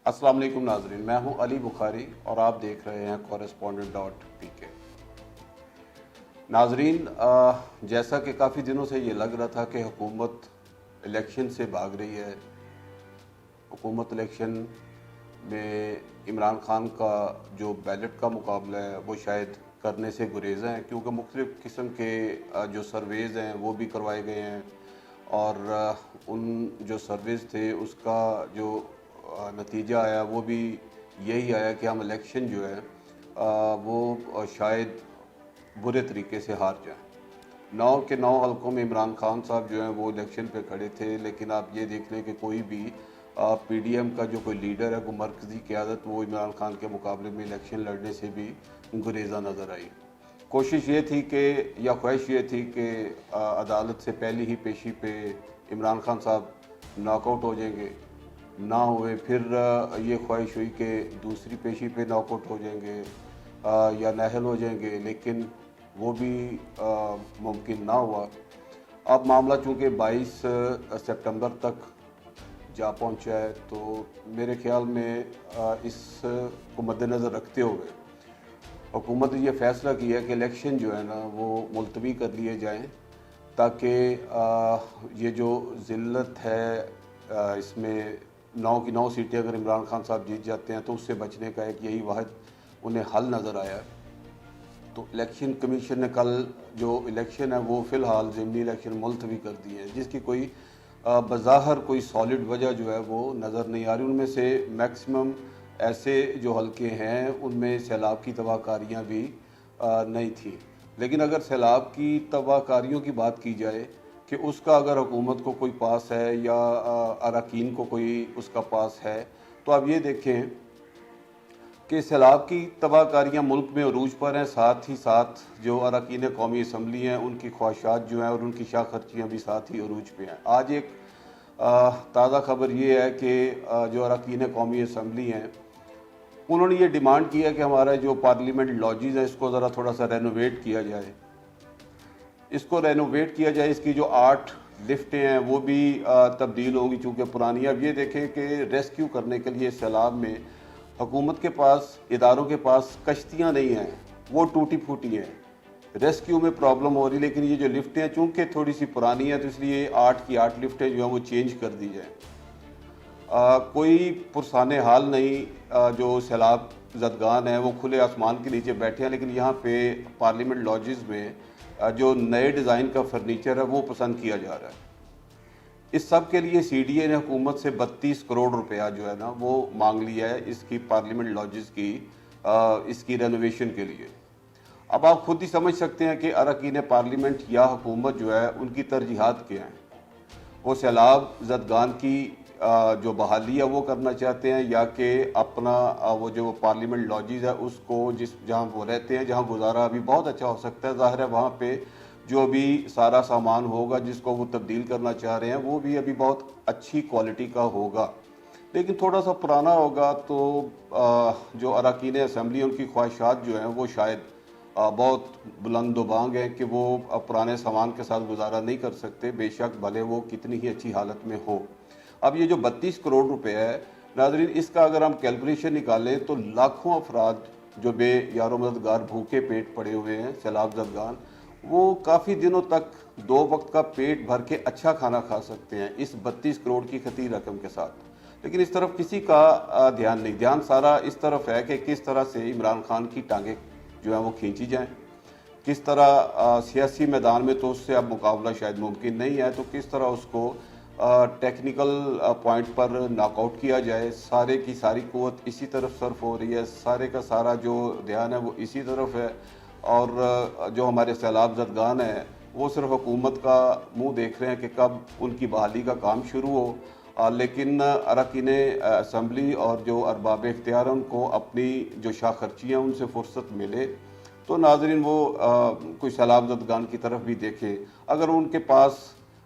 अस्सलाम वालेकुम नाजरीन, मैं हूं अली बुखारी और आप देख रहे हैं correspondent.pk। नाजरीन, जैसा कि काफ़ी दिनों से ये लग रहा था कि हुकूमत इलेक्शन से भाग रही है, हुकूमत इलेक्शन में इमरान खान का जो बैलेट का मुकाबला है वो शायद करने से गुरेज़ हैं, क्योंकि मुख्तलिफ़ किस्म के जो सर्वेज़ हैं वो भी करवाए गए हैं और उन जो सर्वेज़ थे उसका जो नतीजा आया वो भी यही आया कि हम इलेक्शन जो है वो शायद बुरे तरीके से हार जाएं। 9 के 9 हलकों में इमरान खान साहब जो हैं वो इलेक्शन पे खड़े थे, लेकिन आप ये देख लें कि कोई भी पीडीएम का जो कोई लीडर है, वो मरकज़ी क़यादत, वो इमरान खान के मुकाबले में इलेक्शन लड़ने से भी गुरेज़ा नज़र आई। कोशिश ये थी कि या ख्वाहिश ये थी कि अदालत से पहली ही पेशी पे इमरान खान साहब नॉकआउट हो जाएंगे, ना हुए। फिर ये ख्वाहिश हुई कि दूसरी पेशी पे नॉकआउट हो जाएंगे या नाअहल हो जाएंगे, लेकिन वो भी मुमकिन ना हुआ। अब मामला चूँकि 22 सितंबर तक जा पहुँचा है, तो मेरे ख़्याल में इस को मद्देनज़र रखते हुए हुकूमत ने यह फ़ैसला किया कि इलेक्शन जो है ना वो मुलतवी कर लिए जाएँ, ताकि ये जो ज़िल्लत है इसमें 9 की 9 सीटें अगर इमरान खान साहब जीत जाते हैं तो उससे बचने का एक यही वाहिद उन्हें हल नज़र आया। तो इलेक्शन कमीशन ने कल जो इलेक्शन है वो फ़िलहाल ज़िमनी इलेक्शन मुलतवी कर दिए हैं, जिसकी कोई बज़ाहिर कोई सॉलिड वजह जो है वो नज़र नहीं आ रही। उनमें से मैक्सिमम ऐसे जो हलके हैं उनमें सैलाब की तबाहकारियाँ भी नहीं थी, लेकिन अगर सैलाब की तबाहकारियों की बात की जाए कि उसका अगर हुकूमत को कोई पास है या अरकान को कोई उसका पास है, तो आप ये देखें कि सैलाब की तबाहकारियाँ मुल्क में अरूज पर हैं, साथ ही साथ जो अरकान कौमी असम्बली हैं उनकी ख्वाहिशात जो हैं और उनकी शाह खर्चियाँ भी साथ ही अरूज पे हैं। आज एक ताज़ा खबर ये है कि जो अरकान कौमी असम्बली हैं उन्होंने ये डिमांड किया कि हमारा जो पार्लियामेंट लॉजेस है इसको ज़रा थोड़ा सा रेनोवेट किया जाए, इसकी जो 8 लिफ्टें हैं वो भी तब्दील होंगी चूँकि पुरानी। अब ये देखें कि रेस्क्यू करने के लिए सैलाब में हुकूमत के पास, इदारों के पास कश्तियाँ नहीं हैं, वो टूटी फूटी हैं, रेस्क्यू में प्रॉब्लम हो रही। लेकिन ये जो लिफ्टें हैं चूँकि थोड़ी सी पुरानी है, तो इसलिए 8 की 8 लिफ्टें जो हैं वो चेंज कर दी जाएँ। कोई पुरसाने हाल नहीं, जो सैलाब ज़दगान हैं वो खुले आसमान के नीचे बैठे हैं, लेकिन यहाँ पे पार्लियामेंट लॉजेस में जो नए डिज़ाइन का फर्नीचर है वो पसंद किया जा रहा है। इस सब के लिए सीडीए ने हुकूमत से 32 करोड़ रुपया जो है ना वो मांग लिया है इसकी पार्लियामेंट लॉजेस की इसकी रेनोवेशन के लिए। अब आप खुद ही समझ सकते हैं कि अरकान पार्लियामेंट या हुकूमत जो है उनकी तरजीहात क्या हैं। वो सैलाब ज़दगान की जो बहाली है वो करना चाहते हैं, या कि अपना वो जो पार्लियामेंट लॉजेस है उसको जहाँ वो रहते हैं, जहाँ गुजारा अभी बहुत अच्छा हो सकता है, ज़ाहिर है वहाँ पे जो भी सारा सामान होगा जिसको वो तब्दील करना चाह रहे हैं वो भी अभी बहुत अच्छी क्वालिटी का होगा, लेकिन थोड़ा सा पुराना होगा। तो जो अरकान असम्बली उनकी ख्वाहिशात जो हैं वो शायद बहुत बुलंद बांग हैं कि वो पुराने सामान के साथ गुजारा नहीं कर सकते, बेशक भले वो कितनी ही अच्छी हालत में हो। अब ये जो 32 करोड़ रुपए है नाजरीन, इसका अगर हम कैलकुलेशन निकालें तो लाखों अफराद जो बे यारो मददगार भूखे पेट पड़े हुए हैं सैलाब ज़दगान, वो काफ़ी दिनों तक 2 वक्त का पेट भर के अच्छा खाना खा सकते हैं इस 32 करोड़ की खती रकम के साथ। लेकिन इस तरफ किसी का ध्यान नहीं, ध्यान सारा इस तरफ है कि किस तरह से इमरान खान की टांगें जो हैं वो खींची जाएँ, किस तरह सियासी मैदान में तो उससे अब मुकाबला शायद मुमकिन नहीं है, तो किस तरह उसको टेक्निकल पॉइंट पर नॉकआउट किया जाए। सारे की सारी क़ुव्वत इसी तरफ सर्फ हो रही है, सारे का सारा जो ध्यान है वो इसी तरफ है, और जो हमारे सैलाब ज़दगान हैं वो सिर्फ हुकूमत का मुंह देख रहे हैं कि कब उनकी बहाली का काम शुरू हो। लेकिन अरकान असम्बली और जो अरबाब इख्तियार हैं उनको अपनी जो शाह खर्चियाँ उनसे फुर्सत मिले तो नाजरीन वो कोई सैलाब ज़दगान की तरफ भी देखें। अगर उनके पास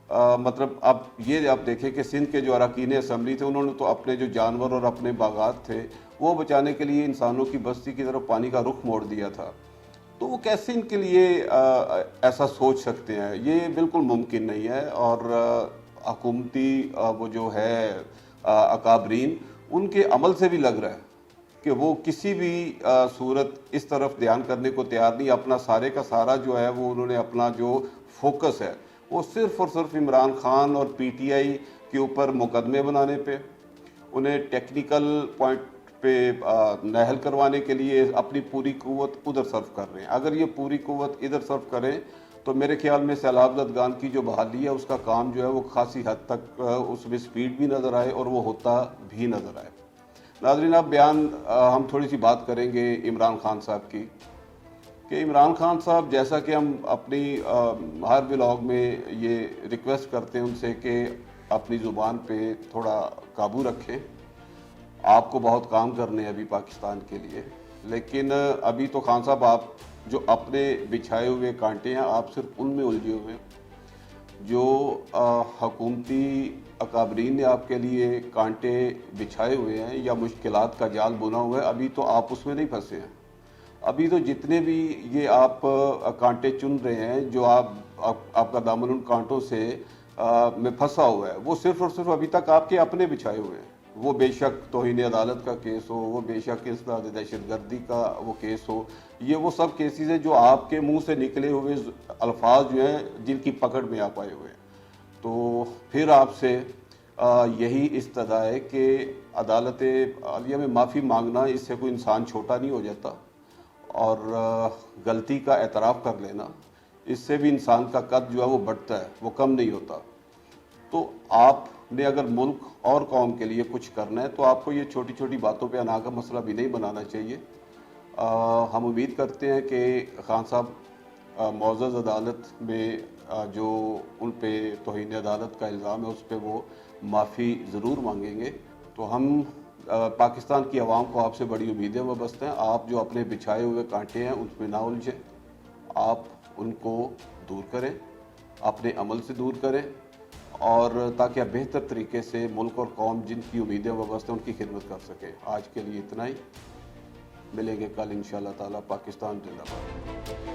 मतलब अब ये आप देखें कि सिंध के जो अरकान असम्बली थे उन्होंने तो अपने जो जानवर और अपने बागात थे वो बचाने के लिए इंसानों की बस्ती की तरफ पानी का रुख मोड़ दिया था, तो वो कैसे इनके लिए ऐसा सोच सकते हैं? ये बिल्कुल मुमकिन नहीं है। और हुकूमती वो जो है अकाबरीन ان کے عمل سے بھی لگ رہا ہے کہ وہ کسی بھی صورت اس طرف دھیان کرنے کو تیار نہیں. اپنا سارے کا سارا جو ہے وہ انہوں نے اپنا جو فوکس ہے وہ صرف اور صرف عمران خان اور پی ٹی آئی کے اوپر مقدمے بنانے پہ, انہیں ٹیکنیکل پوائنٹ پہ نااہل کروانے کے لیے اپنی پوری قوت ادھر صرف کر رہے ہیں. اگر یہ پوری قوت ادھر صرف کریں تو میرے خیال میں سیلاب زدگان کی جو بحالی ہے اس کا کام جو ہے وہ خاصی حد تک اس میں سپیڈ بھی نظر آئے اور وہ ہوتا بھی نظر آئے. ناظرین, اب ہم تھوڑی سی بات کریں گے عمران خان صاحب کی, کہ عمران خان صاحب جیسا کہ ہم اپنی ہر ولاگ میں یہ ریکویسٹ کرتے ہیں ان سے کہ اپنی زبان پہ تھوڑا قابو رکھیں. آپ کو بہت کام کرنے ہیں ابھی پاکستان کے لیے, لیکن ابھی تو خان صاحب آپ جو اپنے بچھائے ہوئے کانٹے ہیں آپ صرف ان میں الجھے ہوئے ہیں. جو حکومتی اکابرین نے آپ کے لیے کانٹے بچھائے ہوئے ہیں یا مشکلات کا جال بنا ہوا ہے, ابھی تو آپ اس میں نہیں پھنسے ہیں. ابھی تو جتنے بھی یہ آپ کانٹے چن رہے ہیں, جو آپ کا دامن ان کانٹوں سے میں پھنسا ہوا ہے, وہ صرف اور صرف ابھی تک آپ کے اپنے بچھائے ہوئے ہیں. وہ بے شک توہین عدالت کا کیس ہو, وہ بے شک اصلاح دہشت گردی کا وہ کیس ہو, یہ وہ سب کیسز ہیں جو آپ کے منہ سے نکلے ہوئے الفاظ جو ہیں جن کی پکڑ میں آپ آئے ہوئے ہیں. تو پھر آپ سے یہی استدعا ہے کہ عدالت عالیہ میں معافی مانگنا, اس سے کوئی انسان چھوٹا نہیں ہو جاتا, اور غلطی کا اعتراف کر لینا اس سے بھی انسان کا قد جو ہے وہ بڑھتا ہے, وہ کم نہیں ہوتا. تو آپ نے اگر ملک اور قوم کے لیے کچھ کرنا ہے تو آپ کو یہ چھوٹی چھوٹی باتوں پہ انا کا مسئلہ بھی نہیں بنانا چاہیے. ہم امید کرتے ہیں کہ خان صاحب معزز عدالت میں جو ان پہ توہین عدالت کا الزام ہے اس پہ وہ معافی ضرور مانگیں گے. تو ہم پاکستان کی عوام کو آپ سے بڑی امیدیں وابستہ ہیں. آپ جو اپنے بچھائے ہوئے کانٹے ہیں ان پہ نہ الجھیں, آپ ان کو دور کریں, اپنے عمل سے دور کریں, اور تاکہ آپ بہتر طریقے سے ملک اور قوم جن کی امیدیں وابستہ ہیں ان کی خدمت کر سکیں. آج کے لیے اتنا ہی, ملیں گے کل انشاءاللہ تعالی. پاکستان زندہ باد.